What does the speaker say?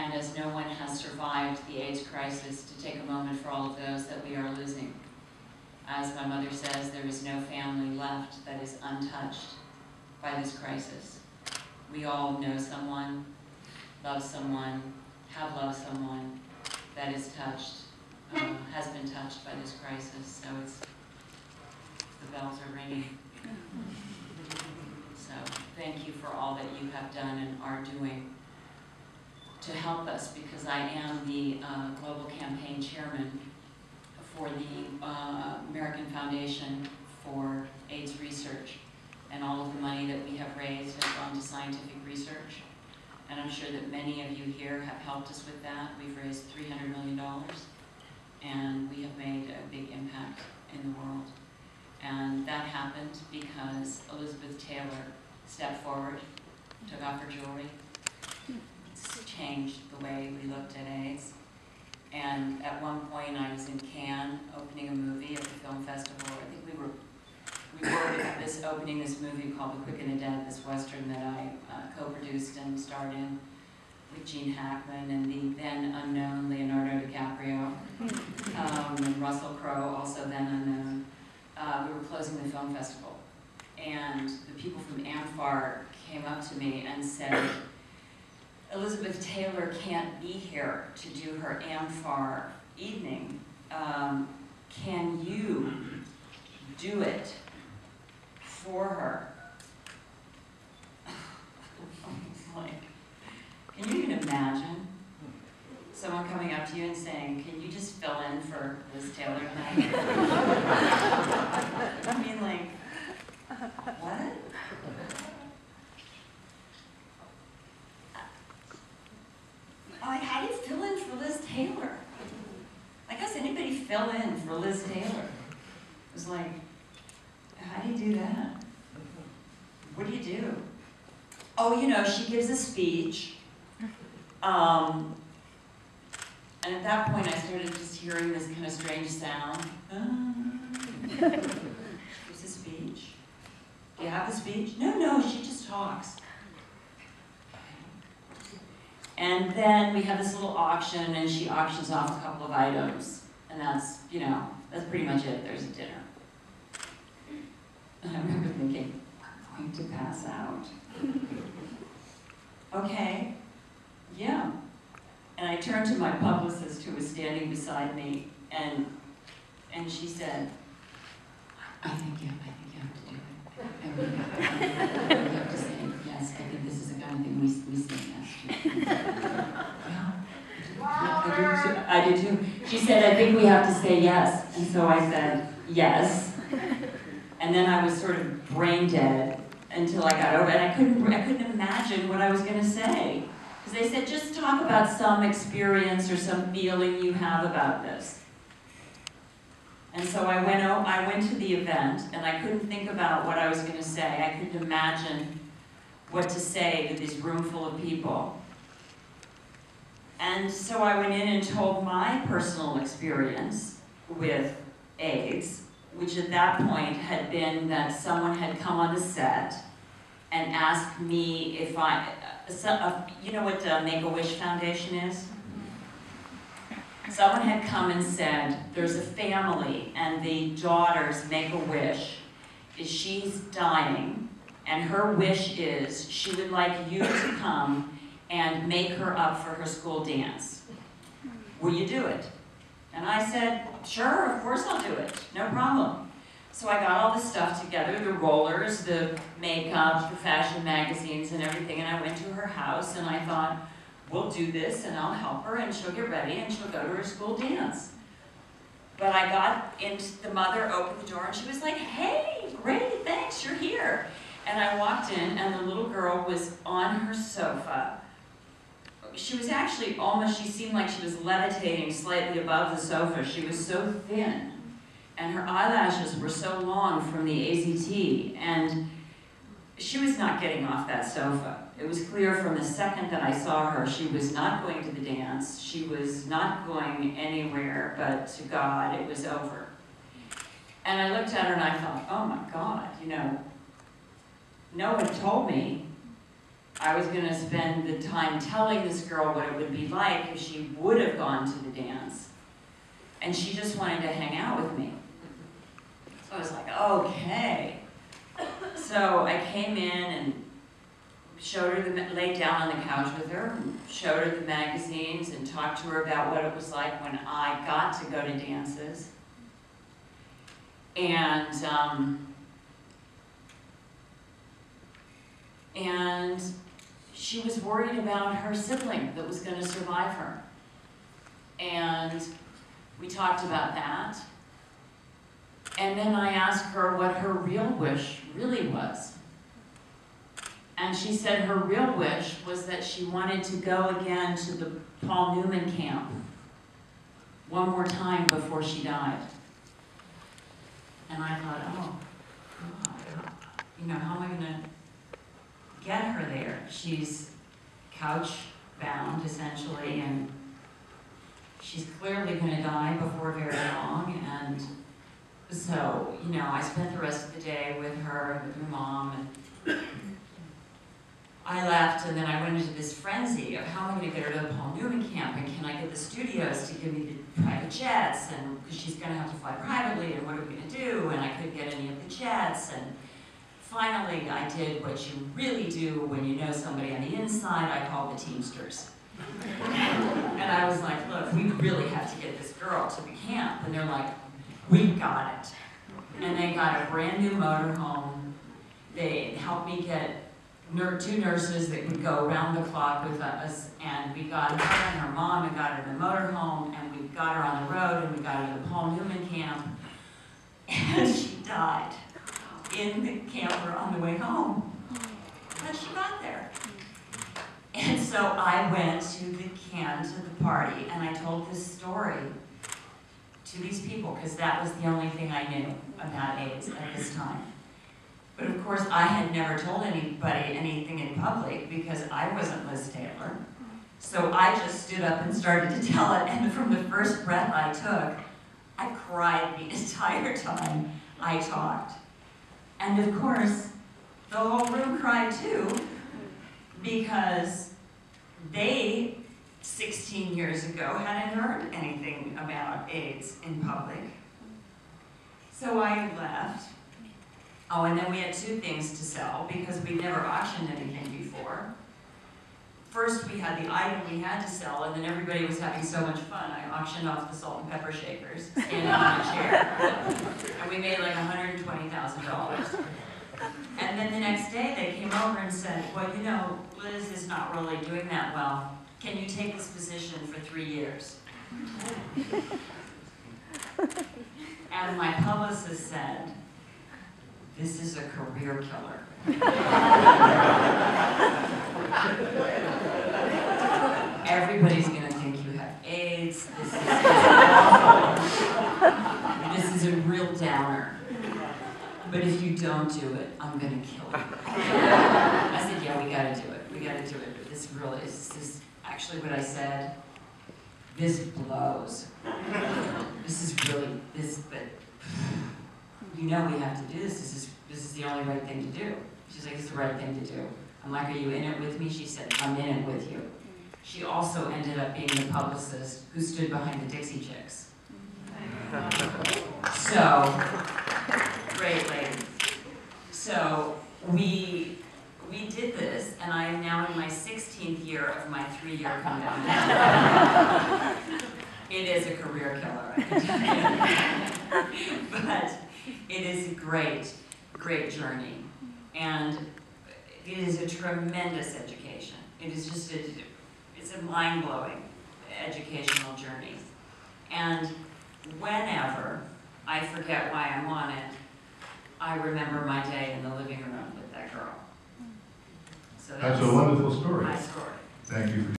and as no one has survived the AIDS crisis, to take a moment for all of those that we are losing. As my mother says, there is no family left that is untouched by this crisis. We all know someone, love someone, have loved someone that is touched, has been touched by this crisis. So the bells are ringing. So thank you for all that you have done and are doing to help us, because I am the Global Campaign Chairman for the American Foundation for AIDS Research. And all of the money that we have raised has gone to scientific research. And I'm sure that many of you here have helped us with that. We've raised $300 million, and we have made a big impact in the world. And that happened because Elizabeth Taylor stepped forward, took off her jewelry, changed the way we looked at AIDS. And at one point I was in Cannes opening a movie at the film festival. I think we were opening this movie called The Quick and the Dead, this Western that I co-produced and starred in with Gene Hackman and the then unknown Leonardo DiCaprio, and Russell Crowe, also then unknown. We were closing the film festival, and the people from amfAR came up to me and said, Elizabeth Taylor can't be here to do her amfAR evening. Can you do it for her? Like, can you even imagine someone coming up to you and saying, can you just fill in for Liz Taylor tonight? I mean, like, what? Like, how do you fill in for Liz Taylor? Like, how does anybody fill in for Liz Taylor? It was like, how do you do that? What do you do? Oh, you know, she gives a speech. And at that point, I started just hearing this kind of strange sound. Gives a speech. Do you have a speech? No, she just talks. And then we have this little auction, and she auctions off a couple of items. And that's, you know, that's pretty much it. There's a dinner. And I remember thinking, I'm going to pass out. Okay, yeah. And I turned to my publicist who was standing beside me, and she said, I think you have to do it. And we have to say, yes, I think this is the kind of thing we say yes to. Yeah, I did too. She said, I think we have to say yes. And so I said, yes. And then I was sort of brain dead until I got over it. And I couldn't imagine what I was going to say. Because they said, just talk about some experience or some feeling you have about this. And so I went to the event, and I couldn't think about what I was going to say. I couldn't imagine what to say to this room full of people. And so I went in and told my personal experience with AIDS, which at that point had been that someone had come on the set and asked me if you know what Make-A-Wish Foundation is? Someone had come and said, there's a family and the daughter's Make-A-Wish is she's dying, and her wish is she would like you to come and make her up for her school dance. Will you do it? And I said, sure, of course I'll do it, no problem. So I got all the stuff together, the rollers, the makeup, the fashion magazines and everything, and I went to her house and I thought, we'll do this and I'll help her and she'll get ready and she'll go to her school dance. But I got into, the mother opened the door and she was like, hey, great, thanks, you're here. And I walked in and the little girl was on her sofa. She was actually almost, she seemed like she was levitating slightly above the sofa. She was so thin. And her eyelashes were so long from the AZT. And she was not getting off that sofa. It was clear from the second that I saw her, she was not going to the dance. She was not going anywhere but to God. It was over. And I looked at her and I thought, oh my God, you know, no one told me I was going to spend the time telling this girl what it would be like if she would have gone to the dance. And she just wanted to hang out with me. So I was like, okay. So I came in and showed her laid down on the couch with her, and showed her the magazines and talked to her about what it was like when I got to go to dances. And she was worried about her sibling that was going to survive her. And we talked about that. And then I asked her what her real wish really was. And she said her real wish was that she wanted to go again to the Paul Newman camp one more time before she died. And I thought, oh, God, you know, how am I going to get her there? She's couch-bound, essentially, and she's clearly going to die before very long. And so, you know, I spent the rest of the day with her, with her mom, and I left, and then I went into this frenzy of how am I going to get her to the Paul Newman camp, and can I get the studios to give me the private jets, and because she's going to have to fly privately, and what are we going to do, and I couldn't get any of the jets, and finally I did what you really do when you know somebody on the inside. I called the Teamsters. And I was like, look, we really have to get this girl to the camp, and they're like, we got it. And they got a brand new motorhome. They helped me get 2 nurses that would go around the clock with us, and we got her and her mom and got her in the motorhome, and we got her on the road, and we got her to the Paul Newman camp, and she died in the camper on the way home. But she got there. And so I went to the party, and I told this story to these people, because that was the only thing I knew about AIDS at this time. But of course, I had never told anybody anything in public because I wasn't Liz Taylor. So I just stood up and started to tell it, and from the first breath I took, I cried the entire time I talked. And of course, the whole room cried too, because they, 16 years ago, hadn't heard anything about AIDS in public. So I left. Oh, and then we had 2 things to sell because we never auctioned anything before. First, we had the item we had to sell, and then everybody was having so much fun. I auctioned off the salt and pepper shakers, standing on a chair, and we made like $120,000. And then the next day, they came over and said, well, you know, Liz is not really doing that well. Can you take this position for 3 years? And my publicist said, this is a career killer. Everybody's going to think you have AIDS. This is awful. This is a real downer. But if you don't do it, I'm going to kill you. I said, yeah, we got to do it. We got to do it. But this really is actually what I said. This blows. This is really, but you know we have to do this. This is the only right thing to do. She's like, it's the right thing to do. I'm like, are you in it with me? She said, I'm in it with you. She also ended up being the publicist who stood behind the Dixie Chicks. So, great lady. So we did this, and I am now in my 16th year of my 3-year comeback. It is a career killer, I can tell you. But it is a great, great journey. And it is a tremendous education. It is just it's a mind-blowing educational journey. And whenever I forget why I'm on it, I remember my day in the living room with that girl. So that's a wonderful story. My story. Thank you for